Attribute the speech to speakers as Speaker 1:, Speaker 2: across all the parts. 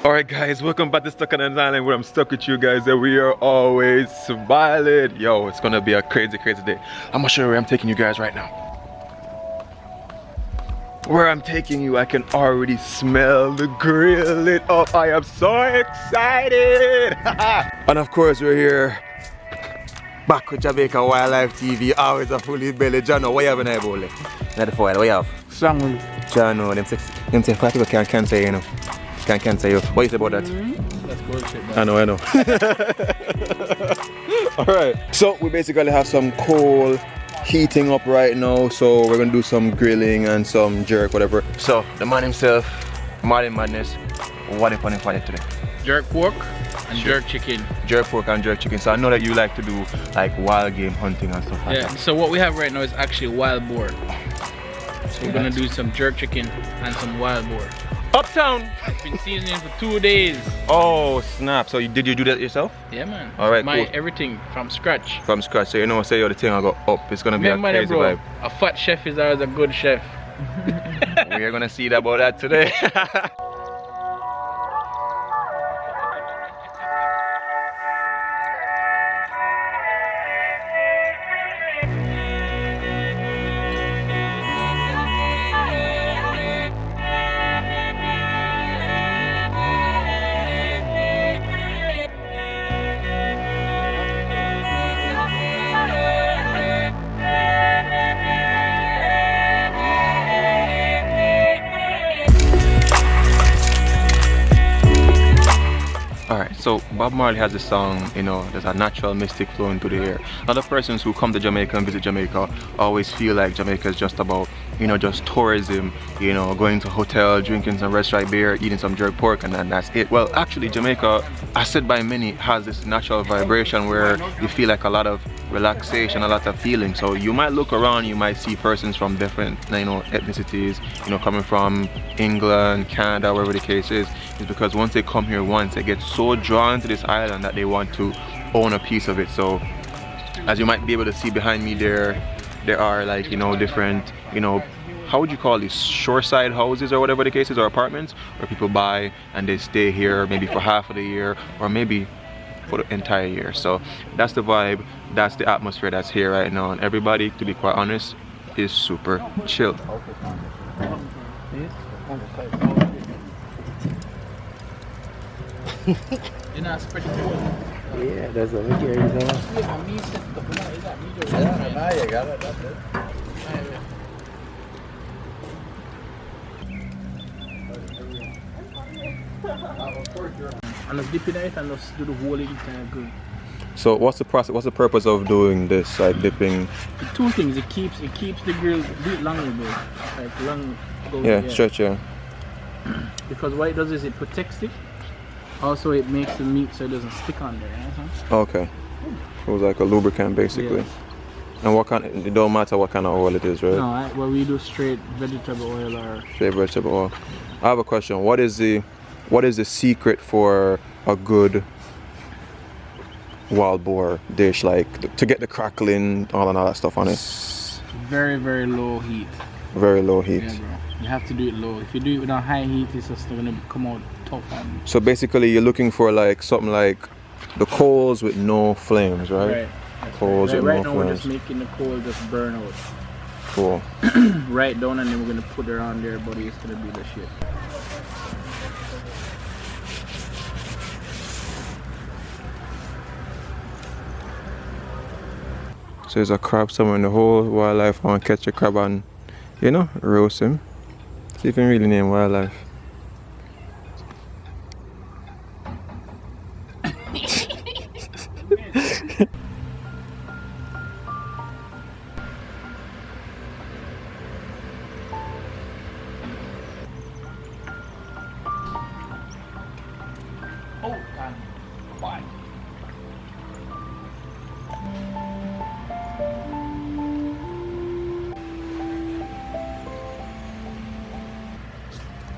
Speaker 1: Alright guys, welcome back to Stuck on an Island where I'm stuck with you guys and we are always smiling. Yo, it's gonna be a crazy day. I'm gonna show you where I'm taking you guys right now. Where I'm taking you, I can already smell the grill lit up. I am so excited! And of course we're here back with Jamaica Wildlife TV, always a fully belly. Jano, what you have in there, Bole? Not the foil, what you have?
Speaker 2: Song.
Speaker 1: Jano, them say 5 people can't say, you know. Can't say you. What you say about that?
Speaker 2: That's bullshit, man.
Speaker 1: I know. Alright, so we basically have some coal heating up right now, so we're gonna do some grilling and some jerk, whatever. So the man himself, Martin Madness, what are you planning today?
Speaker 2: Jerk pork and jerk chicken.
Speaker 1: Jerk pork and jerk chicken. So I know that you like to do like wild game hunting and stuff like that.
Speaker 2: So what we have right now is actually wild boar. So we're gonna do some jerk chicken and some wild boar.
Speaker 1: Uptown!
Speaker 2: It's been seasoning for 2 days.
Speaker 1: Oh snap, so did you do that yourself?
Speaker 2: Yeah man.
Speaker 1: Alright,
Speaker 2: cool.
Speaker 1: cool.
Speaker 2: Everything from scratch.
Speaker 1: From scratch, so you know, say the thing I go up, it's gonna be a crazy
Speaker 2: bro,
Speaker 1: vibe.
Speaker 2: a fat chef is always a good chef.
Speaker 1: We're gonna see about that today. Alright, so Bob Marley has a song, you know, there's a natural mystic flowing through the air. A lot of persons who come to Jamaica and visit Jamaica always feel like Jamaica is just about, you know, just tourism, you know, going to a hotel, drinking some restaurant beer, eating some jerk pork, and then that's it. Well, actually, Jamaica, as said by many, has this natural vibration where you feel like a lot of relaxation, a lot of feeling. So you might look around, you might see persons from different, you know, ethnicities, you know, coming from England, Canada, wherever the case is because once they come here once, they get so drawn to this island that they want to own a piece of it. So as you might be able to see behind me there are like, you know, different, you know, how would you call these, shoreside houses or whatever the case is, or apartments where people buy and they stay here maybe for half of the year or maybe for the entire year. So that's the vibe, that's the atmosphere that's here right now, and everybody, to be quite honest, is super chill.
Speaker 2: You're not spreading the wood.
Speaker 3: Yeah, that's what we carry.
Speaker 2: Yeah, me set up.
Speaker 3: Now you got it, that's it.
Speaker 2: And let's dip in it and let's do the whole thing kind of good.
Speaker 1: So what's the process, what's the purpose of doing this, like dipping?
Speaker 2: Two things, it keeps the grill bit longer, bro. Like long goes,
Speaker 1: Yeah, stretch, yeah.
Speaker 2: Because what it does is it protects it. Also it makes the meat so it doesn't stick on there, you know?
Speaker 1: Okay. It was like a lubricant basically.
Speaker 2: Yeah.
Speaker 1: And what kind, it don't matter what kind of oil it is, right?
Speaker 2: No, well we do straight vegetable oil or...
Speaker 1: Straight vegetable oil. I have a question. What is the secret for a good wild boar dish, like to get the crackling, all that stuff on it?
Speaker 2: Very, very low heat.
Speaker 1: Very low heat.
Speaker 2: Yeah, bro. You have to do it low. If you do it with a high heat, it's just gonna come out tough.
Speaker 1: So basically you're looking for like something like the coals with no flames, right?
Speaker 2: Right.
Speaker 1: Coals with
Speaker 2: right
Speaker 1: no
Speaker 2: now we're
Speaker 1: flames.
Speaker 2: just making the coal just burn out.
Speaker 1: Cool.
Speaker 2: Right down, and then we're gonna put it on there, buddy. It's gonna be the shit.
Speaker 1: So there's a crab somewhere in the whole wildlife. I want to catch a crab and, you know, roast him. See if he really name wildlife.
Speaker 2: Oh, God. Why?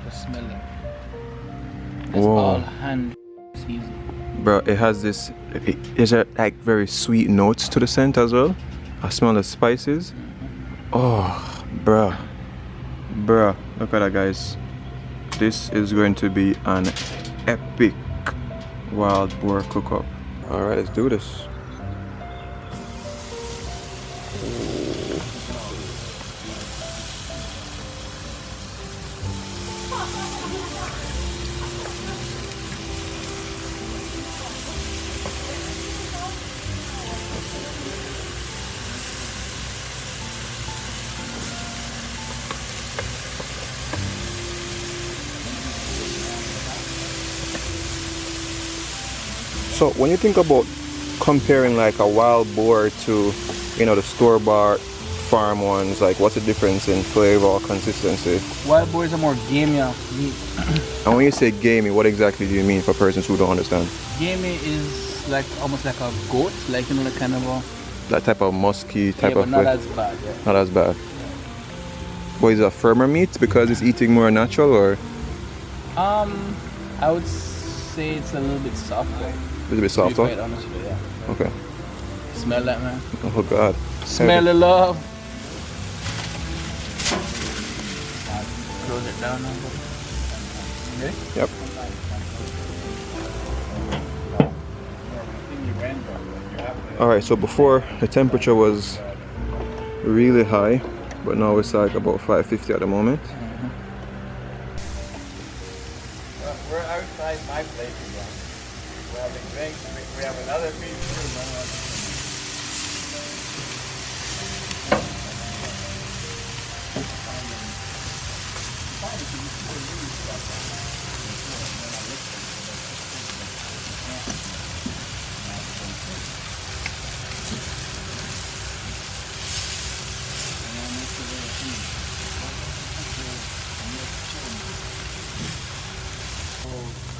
Speaker 2: Just smell it. It's
Speaker 1: Whoa.
Speaker 2: all hand season.
Speaker 1: Bro, it has this, is there like very sweet notes to the scent as well? I smell the spices. Oh, bruh. Bruh, look at that, guys. This is going to be an epic wild boar cook-up. Alright, let's do this. So when you think about comparing like a wild boar to, you know, the store-bought farm ones, like what's the difference in flavor or consistency?
Speaker 2: Wild boars are more gamey meat.
Speaker 1: And when you say gamey, what exactly do you mean for persons who don't understand?
Speaker 2: Gamey is like almost like a goat, like, you know, the kind of a...
Speaker 1: That type of musky type
Speaker 2: but
Speaker 1: of
Speaker 2: not
Speaker 1: flavor.
Speaker 2: as bad, yeah.
Speaker 1: Not as bad. But is it a firmer meat because it's eating more natural, or?
Speaker 2: I would say it's a little bit softer.
Speaker 1: A little bit softer?
Speaker 2: To be quite honest with you, yeah.
Speaker 1: Okay.
Speaker 2: Smell that, man.
Speaker 1: Oh God.
Speaker 2: Smell the love. Close it down now. Okay?
Speaker 1: Yep. Alright, so before the temperature was really high, but now it's like about 550 at the moment.
Speaker 3: We're outside my place again. We're having drinks. We have another piece too, man.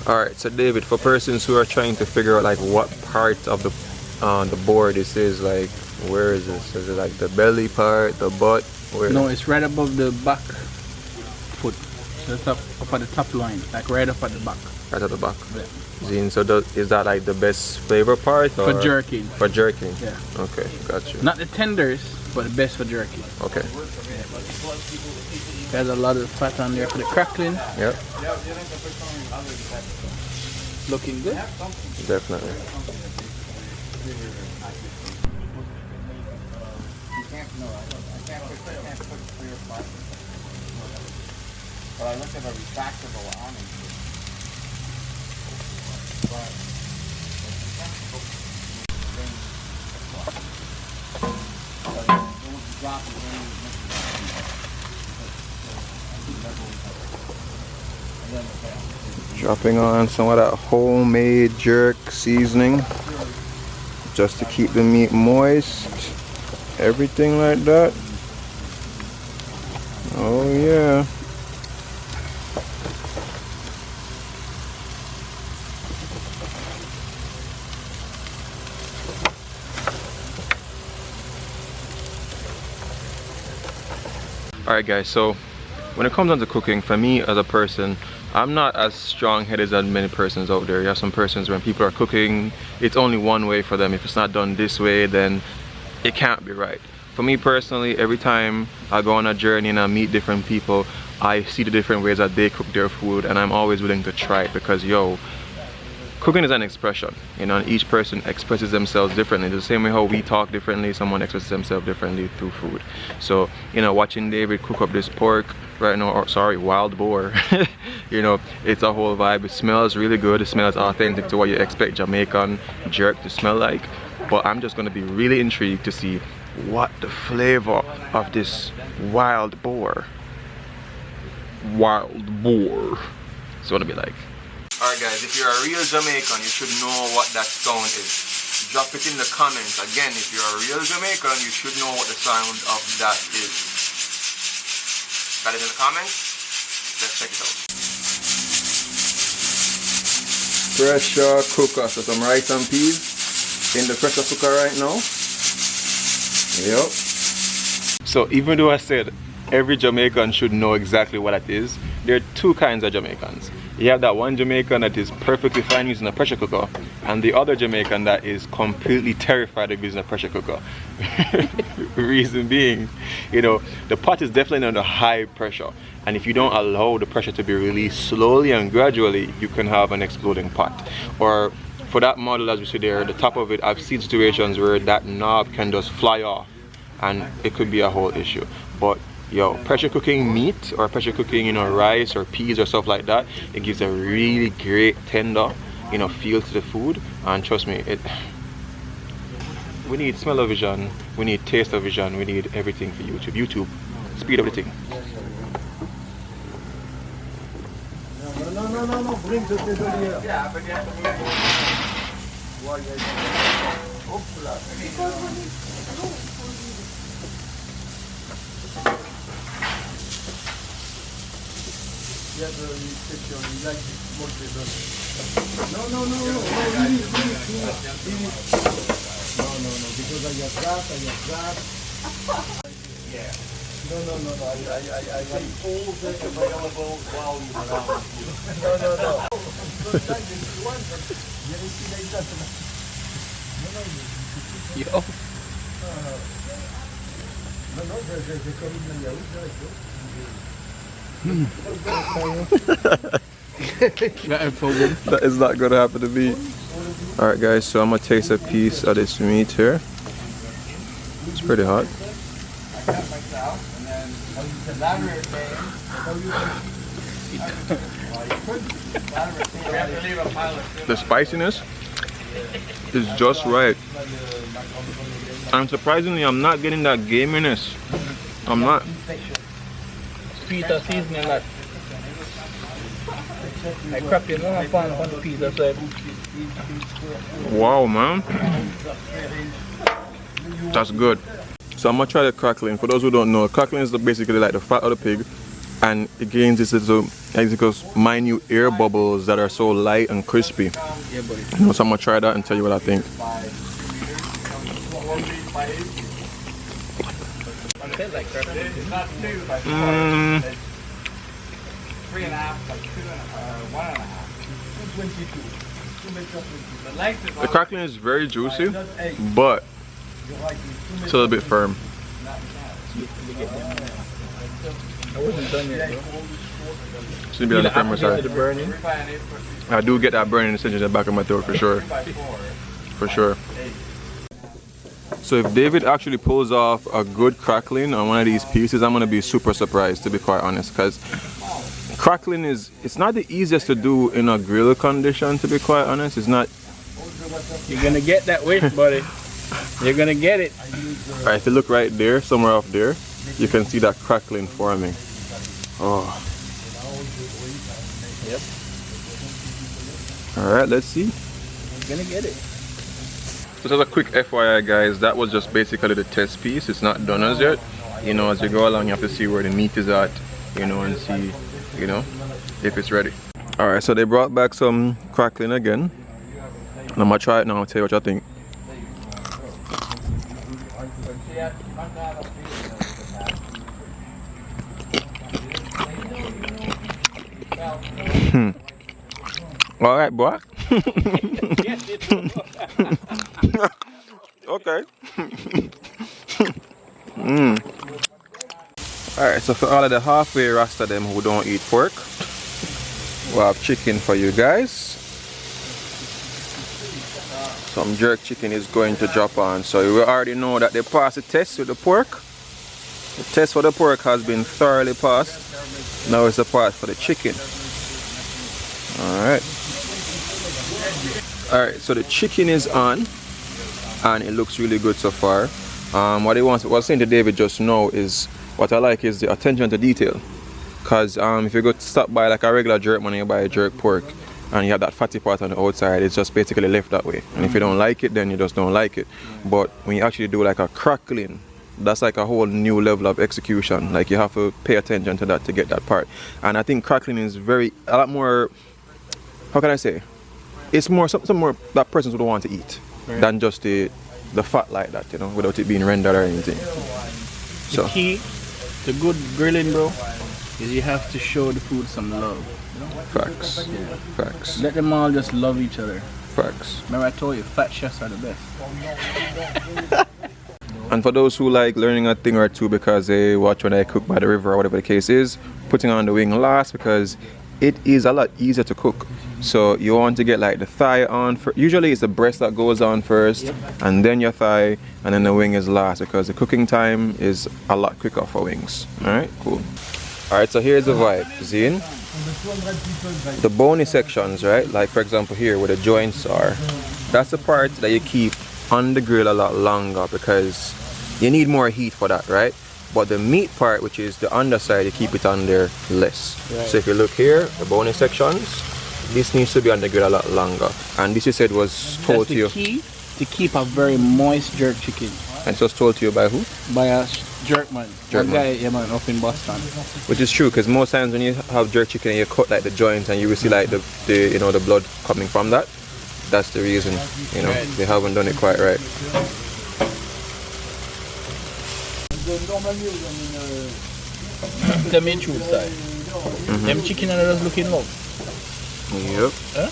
Speaker 1: Alright, so David, for persons who are trying to figure out like what part of the board this is, like where is this? Is it like the belly part, the butt? Where?
Speaker 2: No, it's right above the back foot. So it's up at the top line, like right up at the back.
Speaker 1: Right at the back.
Speaker 2: Yeah.
Speaker 1: Zine, so is that like the best flavor part? Or?
Speaker 2: For jerking.
Speaker 1: For jerking?
Speaker 2: Yeah.
Speaker 1: Okay, got you.
Speaker 2: Not the tenders, but the best for jerking.
Speaker 1: Okay.
Speaker 2: There's a lot of fat on there for the crackling.
Speaker 1: Yep.
Speaker 2: Looking good.
Speaker 1: Definitely.
Speaker 3: But I looked at a retractable awning.
Speaker 1: Dropping on some of that homemade jerk seasoning just to keep the meat moist. Everything like that. Oh yeah. Alright guys, so when it comes down to cooking, for me as a person, I'm not as strong-headed as many persons out there. You have some persons when people are cooking, it's only one way for them. If it's not done this way, then it can't be right. For me personally, every time I go on a journey and I meet different people, I see the different ways that they cook their food, and I'm always willing to try it because, yo, cooking is an expression, you know, and each person expresses themselves differently. The same way how we talk differently, someone expresses themselves differently through food. So, you know, watching David cook up this pork right now, or sorry, wild boar, you know, it's a whole vibe. It smells really good. It smells authentic to what you expect Jamaican jerk to smell like. But I'm just going to be really intrigued to see what the flavor of this wild boar is going to be like. Alright guys, if you're a real Jamaican, you should know what that sound is. Drop it in the comments. Again, if you're a real Jamaican, you should know what the sound of that is. Got it in the comments? Let's check it out. Pressure cooker. So some rice and peas in the pressure cooker right now. Yep. So even though I said every Jamaican should know exactly what that is, there are two kinds of Jamaicans. You have that one Jamaican that is perfectly fine using a pressure cooker, and the other Jamaican that is completely terrified of using a pressure cooker. Reason being, you know, the pot is definitely under high pressure, and if you don't allow the pressure to be released slowly and gradually, you can have an exploding pot. Or for that model as you see there, the top of it, I've seen situations where that knob can just fly off and it could be a whole issue. But yo, pressure cooking meat or pressure cooking, you know, rice or peas or stuff like that, it gives a really great tender, you know, feel to the food. And trust me, we need smell-o-vision, we need taste-o-vision, we need everything for YouTube. YouTube, speed up the thing.
Speaker 3: No, bring the table here. Yeah, but you have to move it. Yeah, you like this small table. No, because I have that. Yeah. No, I like all the available while you're around. No.
Speaker 2: Yo.
Speaker 1: That is not gonna happen to me. Alright guys, so I'm gonna taste a piece of this meat here. It's pretty hot. The spiciness is just right. And surprisingly, I'm not getting that gaminess. I'm not.
Speaker 2: Pizza seasoning that. I crap you know I'm on the pizza side.
Speaker 1: Wow, man. That's good. So I'm gonna try the crackling. For those who don't know, crackling is basically like the fat of the pig, and it gains this little minute air bubbles that are so light and crispy.
Speaker 2: Yeah, buddy.
Speaker 1: You know, so I'm gonna try that and tell you what I think.
Speaker 2: Like
Speaker 1: the crackling is very juicy, but it's a little bit firm.
Speaker 2: I wasn't done yet, bro.
Speaker 1: Should be on the firmer side. I do get that burning sensation in the back of my throat for sure. For sure. So if David actually pulls off a good crackling on one of these pieces, I'm gonna be super surprised, to be quite honest, because crackling it's not the easiest to do in a grill condition, to be quite honest. It's not.
Speaker 2: You're gonna get that weight, buddy. You're gonna get it.
Speaker 1: Alright, if you look right there, somewhere off there, you can see that crackling forming. Oh.
Speaker 2: Yep.
Speaker 1: Alright, let's see.
Speaker 2: You're gonna get it.
Speaker 1: Just as a quick FYI guys, that was just basically the test piece. It's not done as yet. You know, as you go along, you have to see where the meat is at, you know, and see, you know, if it's ready. Alright, so they brought back some crackling again. And I'm gonna try it now and tell you what I think. Alright, boy. Okay. Alright, so for all of the halfway rasta them who don't eat pork, we'll have chicken for you guys. Some jerk chicken is going to drop on. So we already know that they passed the test with the pork. The test for the pork has been thoroughly passed. Now it's the part for the chicken. Alright. Alright, so the chicken is on and it looks really good so far. What I was saying to David just now is, what I like is the attention to detail. Because if you go to stop by like a regular jerk man and you buy a jerk pork and you have that fatty part on the outside, it's just basically left that way. And if you don't like it, then you just don't like it. But when you actually do like a crackling, that's like a whole new level of execution. Like you have to pay attention to that to get that part. And I think crackling is a lot more, how can I say? It's more something more that persons would want to eat than just the fat like that, you know, without it being rendered or anything. So
Speaker 2: the key to good grilling, bro, is you have to show the food some love. You know?
Speaker 1: Facts.
Speaker 2: Yeah.
Speaker 1: Facts.
Speaker 2: Let them all just love each other.
Speaker 1: Facts.
Speaker 2: Remember I told you, fat chefs are the best.
Speaker 1: And for those who like learning a thing or two because they watch when I cook by the river or whatever the case is, putting on the wing last because it is a lot easier to cook. So you want to get like the thigh on first. Usually it's the breast that goes on first, and then your thigh, and then the wing is last because the cooking time is a lot quicker for wings. Alright, cool. Alright, so here's the vibe. Zine. The bony sections, right? Like for example here where the joints are, that's the part that you keep on the grill a lot longer because you need more heat for that, right? But the meat part, which is the underside, you keep it on there less. Right. So if you look here, the bony sections, this needs to be on the grill a lot longer. And this you said was told to you.
Speaker 2: That's the key to keep a very moist jerk chicken.
Speaker 1: And it was told to you by who?
Speaker 2: By a jerk man.
Speaker 1: Jerk man.
Speaker 2: Guy, yeah man, up in Boston.
Speaker 1: Which is true, because most times when you have jerk chicken, you cut like the joints and you will see like the you know, the blood coming from that. That's the reason, you know, they haven't done it quite right.
Speaker 2: The main true side. Them chicken are just looking low.
Speaker 1: Yep.
Speaker 2: Huh?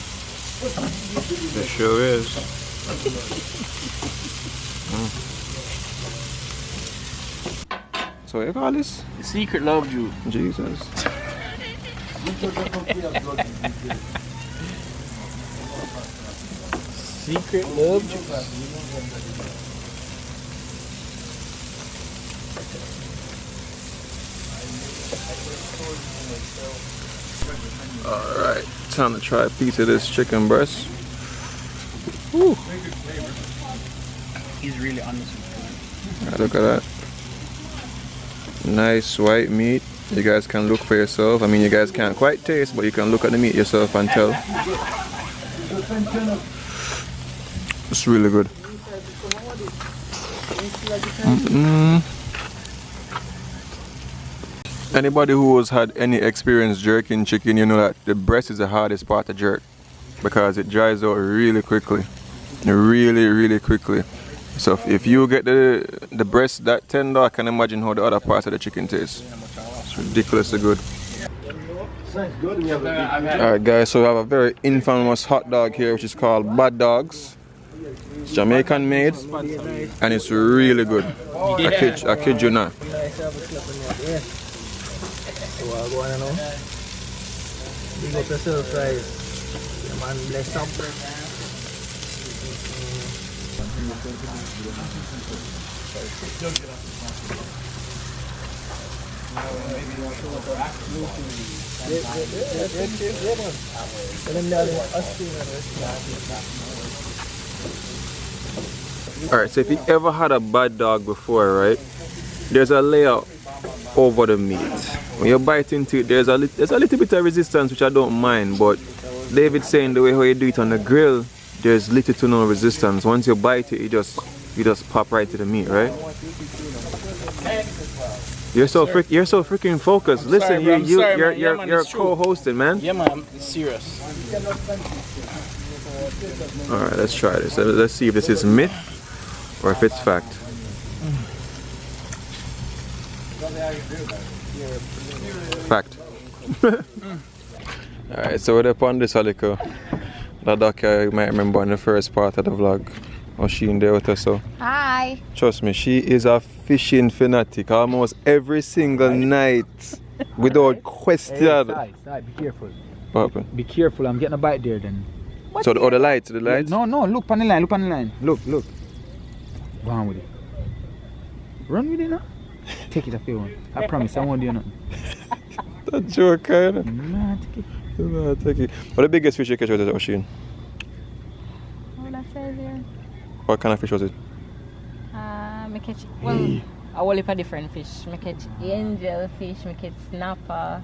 Speaker 1: It sure is. So what you call this?
Speaker 2: Secret love juice.
Speaker 1: Jesus.
Speaker 2: Secret love juice.
Speaker 1: Alright, time to try a piece of this chicken breast. Woo.
Speaker 2: He's really honest.
Speaker 1: Right, look at that. Nice white meat. You guys can look for yourself. I mean, you guys can't quite taste, but you can look at the meat yourself and tell. It's really good. Anybody who has had any experience jerking chicken, you know that the breast is the hardest part to jerk because it dries out really quickly. Really quickly. So if you get the breast that tender, I can imagine how the other parts of the chicken taste. It's ridiculously good. Alright guys, so we have a very infamous hot dog here which is called Bad Dogs. It's Jamaican made and it's really good. I kid you not. Alright, so if you ever had a bad dog before, right, there's a layer over the meat. When you bite into it, there's a little bit of resistance, which I don't mind, but David's saying the way how you do it on the grill, there's little to no resistance. Once you bite it, you just pop right to the meat, right? You're so freaking focused. Listen, you're co-hosting, man.
Speaker 2: Yeah man, I'm serious.
Speaker 1: Alright, let's try this. Let's see if this is myth or if it's fact. Fact. Alright, so we're up on this Aliko. That duck you might remember in the first part of the vlog. Oh, she in there with us, so.
Speaker 4: Hi.
Speaker 1: Trust me, she is a fishing fanatic almost every single night. Without question.
Speaker 2: Hey, Sai, be careful.
Speaker 1: What happened?
Speaker 2: Be careful, I'm getting a bite there then.
Speaker 1: So the lights, the lights?
Speaker 2: No, look on the line, Look. Go on with it. Run with it now. Take it off your one. I promise I won't do nothing.
Speaker 1: That joke, kind of.
Speaker 2: Nah, take it.
Speaker 1: No, take it. What the biggest fish you catch was it, Ocean?
Speaker 4: What I say there?
Speaker 1: What kind of fish was it?
Speaker 4: I catch, well, a whole heap of different fish. I catch angel fish, I catch snapper,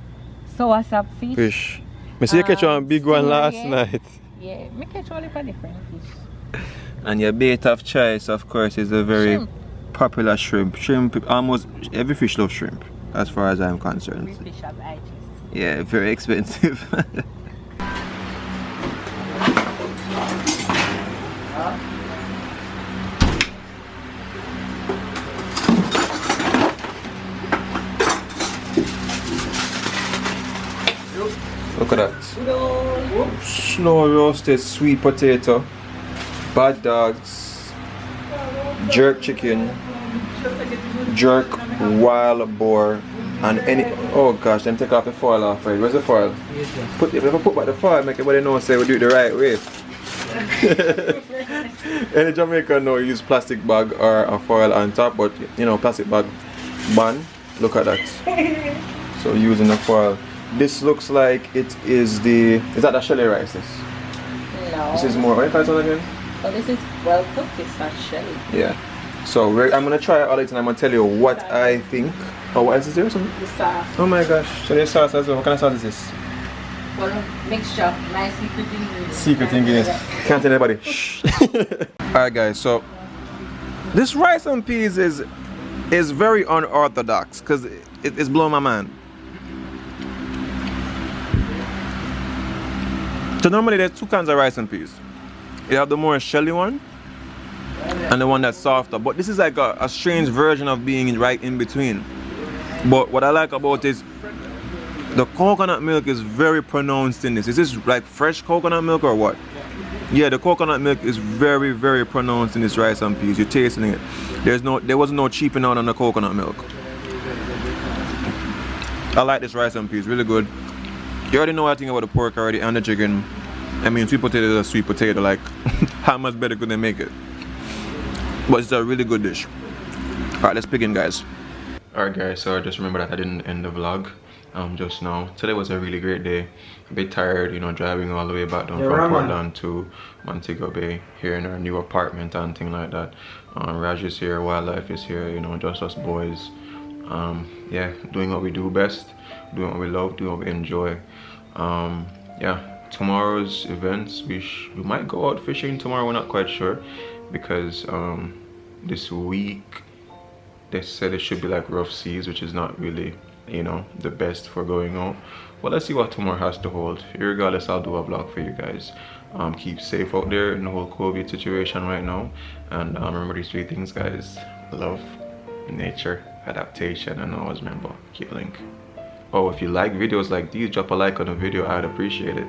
Speaker 4: CASHAPP fish.
Speaker 1: I see you catch one big one last night.
Speaker 4: Yeah, I catch a whole heap of different fish.
Speaker 1: And your bait of choice, of course, is a very popular shrimp. Shrimp, almost every fish loves shrimp, as far as I'm concerned.
Speaker 4: Every fish have eye chest.
Speaker 1: Yeah, very expensive. Look at that. Slow roasted sweet potato, bad dogs, jerk chicken, jerk, wild boar, and any. Oh gosh, then take off the foil off. Right? Where's the foil? If I put back the foil, make everybody know say we do it the right way. Any Jamaican know use plastic bag or a foil on top, but you know plastic bag ban. Look at that. So using the foil. This looks like it is the. Is that the shelly rice? This.
Speaker 4: No.
Speaker 1: This is more. What do you call it again?
Speaker 4: Oh, this is well cooked. It's not shelly.
Speaker 1: Yeah. So I'm gonna try it all it and I'm gonna tell you what I think. Oh, what else is there? Something?
Speaker 4: The sauce.
Speaker 1: Oh my gosh. So there's sauce as well. What kind of sauce is this?
Speaker 4: Well, mixture. My secret ingredient.
Speaker 1: Secret ingredients. Can't tell anybody. Shh. Alright guys, so this rice and peas is very unorthodox because it's blowing my mind. So normally there's two kinds of rice and peas. You have the more shelly one and the one that's softer, but this is like a strange version of being right in between. But what I like about it is the coconut milk is very pronounced in this. Is this like fresh coconut milk or what? Yeah, the coconut milk is very, very pronounced in this rice and peas. You're tasting it. There wasn't no cheaping out on the coconut milk. I like this rice and peas, really good. You already know what I think about the pork already and the chicken. I mean, sweet potato is a sweet potato. Like, how much better could they make it? But it's a really good dish. Alright, let's begin, guys. Alright guys, so I just remember that I didn't end the vlog just now. Today was a really great day. A bit tired, you know, driving all the way back down from Portland to Montego Bay here in our new apartment and things like that. Raj is here, Wildlife is here, you know, just us boys. Yeah, doing what we do best, doing what we love, doing what we enjoy. Yeah, tomorrow's events, we might go out fishing tomorrow, we're not quite sure, because this week they said it should be like rough seas, which is not really, you know, the best for going out. Well, let's see what tomorrow has to hold. Regardless, I'll do a vlog for you guys. Keep safe out there in the whole COVID situation right now, and remember these three things, guys: love, nature, adaptation, and always remember, keep link. Oh, if you like videos like these, drop a like on the video, I'd appreciate it.